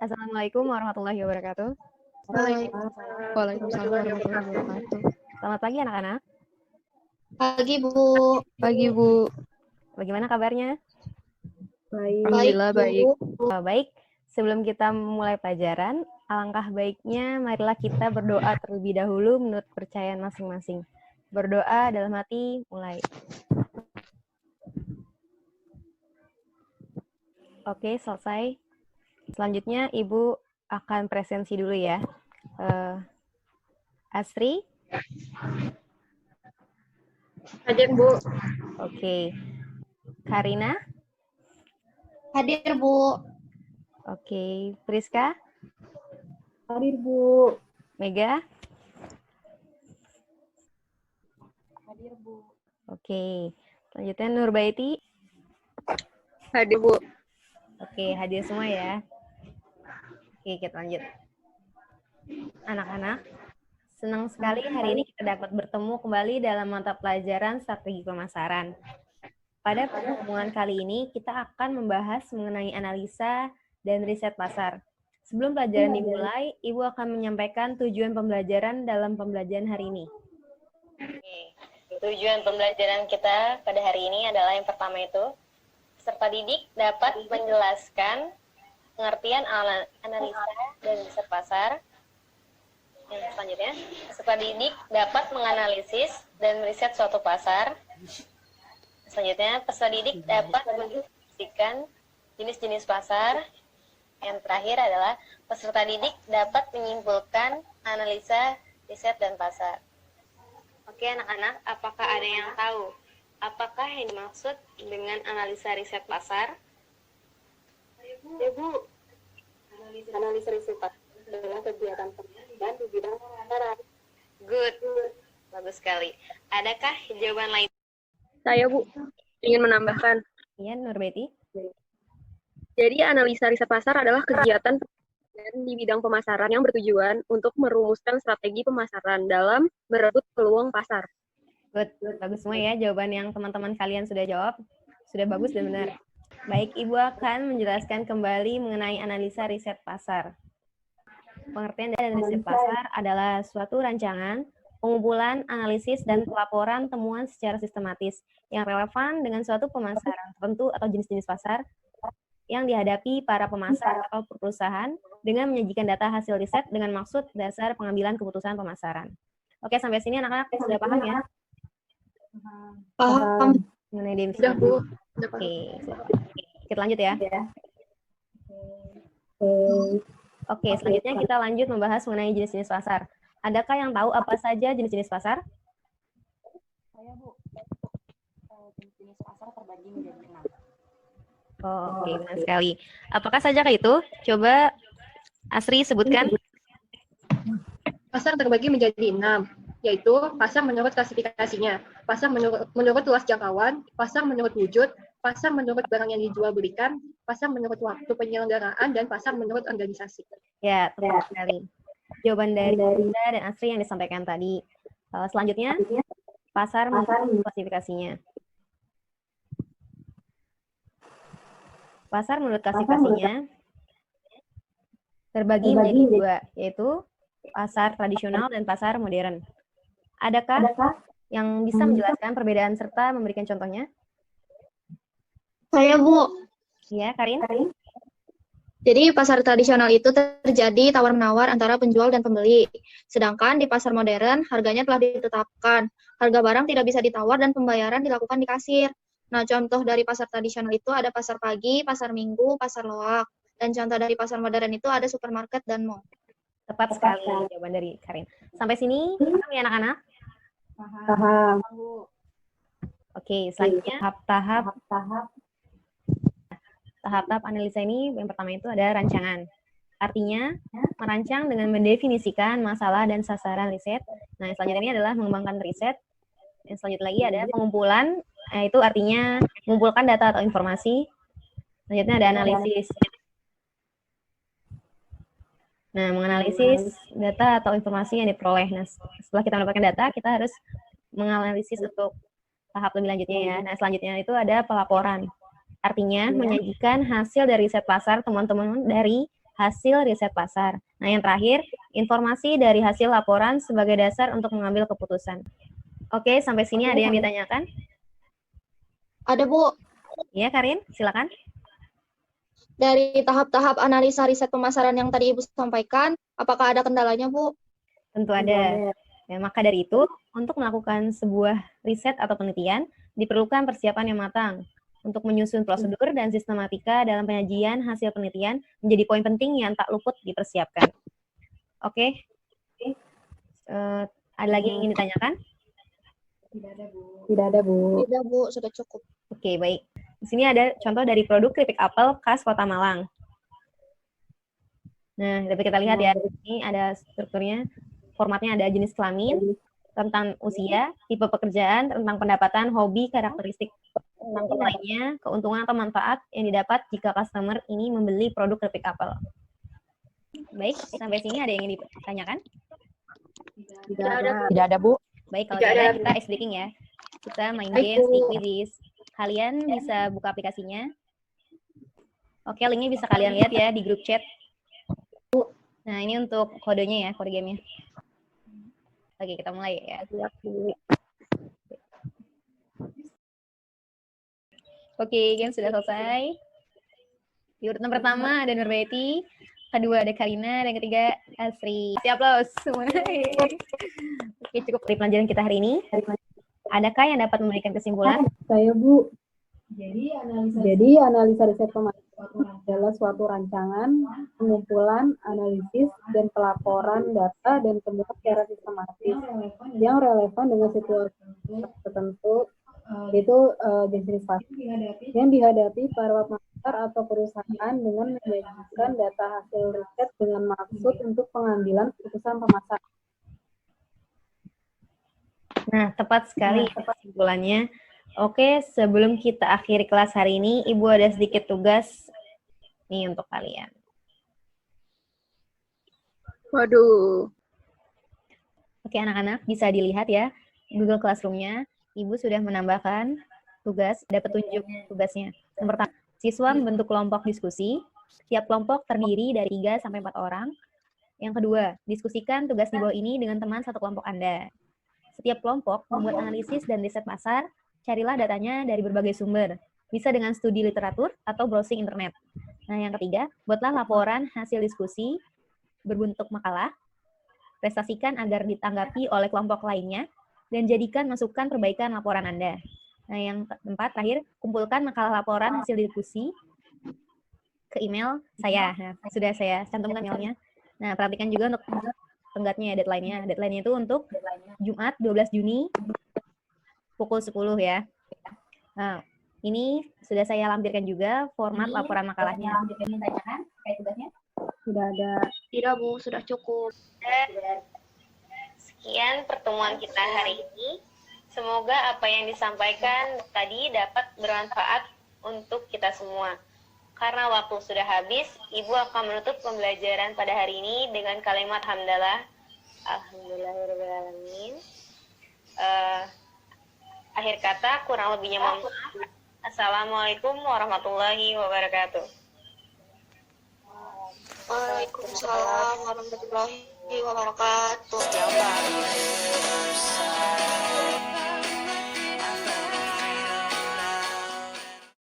Assalamualaikum warahmatullahi wabarakatuh. Waalaikumsalam warahmatullahi wabarakatuh. Selamat pagi anak-anak. Pagi, Bu. Pagi, Bu. Bagaimana kabarnya? Alhamdulillah baik. Baik, sebelum kita mulai pelajaran, alangkah baiknya marilah kita berdoa terlebih dahulu menurut kepercayaan masing-masing. Berdoa dalam hati, mulai. Oke, selesai. Selanjutnya Ibu akan presensi dulu ya. Asri? Hadir, Bu. Oke. Karina? Hadir, Bu. Oke. Priska? Hadir, Bu. Mega? Hadir, Bu. Oke. Selanjutnya Nurbaiti? Hadir, Bu. Oke, hadir semua ya. Oke, kita lanjut. Anak-anak, senang sekali hari ini kita dapat bertemu kembali dalam mata pelajaran strategi pemasaran. Pada pertemuan kali ini, kita akan membahas mengenai analisa dan riset pasar. Sebelum pelajaran dimulai, Ibu akan menyampaikan tujuan pembelajaran dalam pembelajaran hari ini. Oke. Tujuan pembelajaran kita pada hari ini adalah yang pertama itu, peserta didik dapat menjelaskan pengertian analisa dan riset pasar. Yang selanjutnya, peserta didik dapat menganalisis dan meriset suatu pasar. Selanjutnya, peserta didik dapat mendefinisikan jenis-jenis pasar. Yang terakhir adalah peserta didik dapat menyimpulkan analisa, riset, dan pasar. Oke anak-anak, apakah ada yang tahu apakah yang dimaksud dengan analisa riset pasar? Ya, Bu. Analisa riset pasar adalah kegiatan penelitian di bidang pemasaran. Good. Bagus sekali. Adakah jawaban lain? Saya, Bu, ingin menambahkan. Iya, Nurbeti. Jadi, analisa riset pasar adalah kegiatan di bidang pemasaran yang bertujuan untuk merumuskan strategi pemasaran dalam merebut peluang pasar. Good. Bagus semua ya jawaban yang teman-teman kalian sudah jawab. Sudah bagus dan benar. Baik, Ibu akan menjelaskan kembali mengenai analisa riset pasar. Pengertian dari riset pasar adalah suatu rancangan, pengumpulan, analisis, dan pelaporan temuan secara sistematis yang relevan dengan suatu pemasaran tertentu atau jenis-jenis pasar yang dihadapi para pemasar atau perusahaan dengan menyajikan data hasil riset dengan maksud dasar pengambilan keputusan pemasaran. Oke, sampai sini anak-anak sudah paham ya? Paham. Mengenai definisi. Sudah, Bu. Oke, kita lanjut ya. Oke, selanjutnya kita lanjut membahas mengenai jenis-jenis pasar. Adakah yang tahu apa saja jenis-jenis pasar? Saya, Bu. Jenis pasar terbagi menjadi 6. Oh, oke, benar sekali. Apakah saja itu? Coba Asri sebutkan. Pasar terbagi menjadi 6, yaitu pasar menurut klasifikasinya, pasar menurut luas jangkauan, pasar menurut wujud, pasar menurut barang yang dijual belikan, pasar menurut waktu penyelenggaraan, dan pasar menurut organisasi. Ya, tepat sekali. Jawaban dari Bunda dan Asri yang disampaikan tadi. Selanjutnya, pasar menurut klasifikasinya. Pasar menurut klasifikasinya terbagi menjadi 2, yaitu pasar tradisional dan pasar modern. Adakah yang bisa menjelaskan perbedaan serta memberikan contohnya? Saya, Bu. Iya, Karin? Jadi pasar tradisional itu terjadi tawar-menawar antara penjual dan pembeli. Sedangkan di pasar modern, harganya telah ditetapkan. Harga barang tidak bisa ditawar dan pembayaran dilakukan di kasir. Nah, contoh dari pasar tradisional itu ada pasar pagi, pasar minggu, pasar loak. Dan contoh dari pasar modern itu ada supermarket dan mall. Tepat sekali jawaban dari Karin. Sampai sini, paham ya anak-anak? Paham. Oke, selanjutnya tahap-tahap analisa ini yang pertama itu ada rancangan. Artinya, merancang dengan mendefinisikan masalah dan sasaran riset. Nah, yang selanjutnya ini adalah mengembangkan riset. Yang selanjutnya lagi ada pengumpulan, itu artinya mengumpulkan data atau informasi. Selanjutnya ada analisis. Nah, menganalisis data atau informasi yang diperoleh. Nah, setelah kita mendapatkan data, kita harus menganalisis untuk tahap lebih lanjutnya ya. Nah, selanjutnya itu ada pelaporan. Artinya menyajikan hasil dari riset pasar teman-teman dari hasil riset pasar. Nah, yang terakhir, informasi dari hasil laporan sebagai dasar untuk mengambil keputusan. Oke, sampai sini ada yang ditanyakan? Ada, Bu. Iya, Karin, silakan. Dari tahap-tahap analisa riset pemasaran yang tadi Ibu sampaikan, apakah ada kendalanya, Bu? Tentu ada. Ya, maka dari itu, untuk melakukan sebuah riset atau penelitian, diperlukan persiapan yang matang. Untuk menyusun prosedur dan sistematika dalam penyajian hasil penelitian menjadi poin penting yang tak luput dipersiapkan. Oke. Ada lagi yang ingin ditanyakan? Tidak ada, Bu. Tidak, Bu. Sudah cukup. Oke, baik. Di sini ada contoh dari produk keripik apel khas Kota Malang. Nah, dapat kita lihat ya, ini ada strukturnya, formatnya ada jenis kelamin, tentang usia, tipe pekerjaan, tentang pendapatan, hobi, karakteristik lainnya, keuntungan atau manfaat yang didapat jika customer ini membeli produk keripik apel. Baik, sampai sini ada yang ingin ditanyakan? Tidak ada, Bu. Baik, kalau tidak ada, kita ice breaking ya. Kita main games di quiz. Kalian bisa buka aplikasinya. Oke, linknya bisa kalian lihat ya di grup chat. Nah, ini untuk kodenya ya, kode gamenya. Oke, kita mulai ya. Oke, game sudah selesai. Di urutan pertama ada Nurbeti, kedua ada Karina, dan ketiga Asri. Siap, aplaus semua. Oke, cukup dari pelajaran kita hari ini. Adakah yang dapat memberikan kesimpulan? Saya, Bu. Jadi analisa riset pemasaran adalah suatu rancangan, pengumpulan, analisis, dan pelaporan data dan temuan secara sistematis yang relevan dengan situasi tertentu, yaitu jenis pasar yang dihadapi para pasar atau perusahaan dengan menyajikan data hasil riset dengan maksud untuk pengambilan keputusan pemasaran. Nah, tepat sekali kesimpulannya. Oke, sebelum kita akhiri kelas hari ini, Ibu ada sedikit tugas nih untuk kalian. Waduh. Oke, anak-anak bisa dilihat ya, Google Classroom-nya. Ibu sudah menambahkan tugas, ada petunjuk tugasnya. Yang pertama, siswa membentuk kelompok diskusi. Setiap kelompok terdiri dari 3-4 orang. Yang kedua, diskusikan tugas di bawah ini dengan teman satu kelompok Anda. Setiap kelompok membuat analisis dan riset pasar. Carilah datanya dari berbagai sumber. Bisa dengan studi literatur atau browsing internet. Nah, yang ketiga, buatlah laporan hasil diskusi berbentuk makalah. Prestasikan agar ditanggapi oleh kelompok lainnya. Dan jadikan masukan perbaikan laporan Anda. Nah, yang keempat, terakhir, kumpulkan makalah laporan hasil diskusi ke email saya. Nah, sudah saya cantumkan emailnya. Nah, perhatikan juga untuk tenggatnya, deadline-nya. Deadline-nya itu untuk Jumat 12 Juni pukul 10 ya. Nah, ini sudah saya lampirkan juga format laporan makalahnya. Tidak ada. Tidak, Bu. Sudah cukup. Sekian pertemuan kita hari ini. Semoga apa yang disampaikan tadi dapat bermanfaat untuk kita semua. Karena waktu sudah habis, Ibu akan menutup pembelajaran pada hari ini dengan kalimat hamdalah. Alhamdulillahirrahmanirrahim. Akhir kata, kurang lebihnya mohon maaf. Assalamualaikum warahmatullahi wabarakatuh. Waalaikumsalam warahmatullahi wabarakatuh.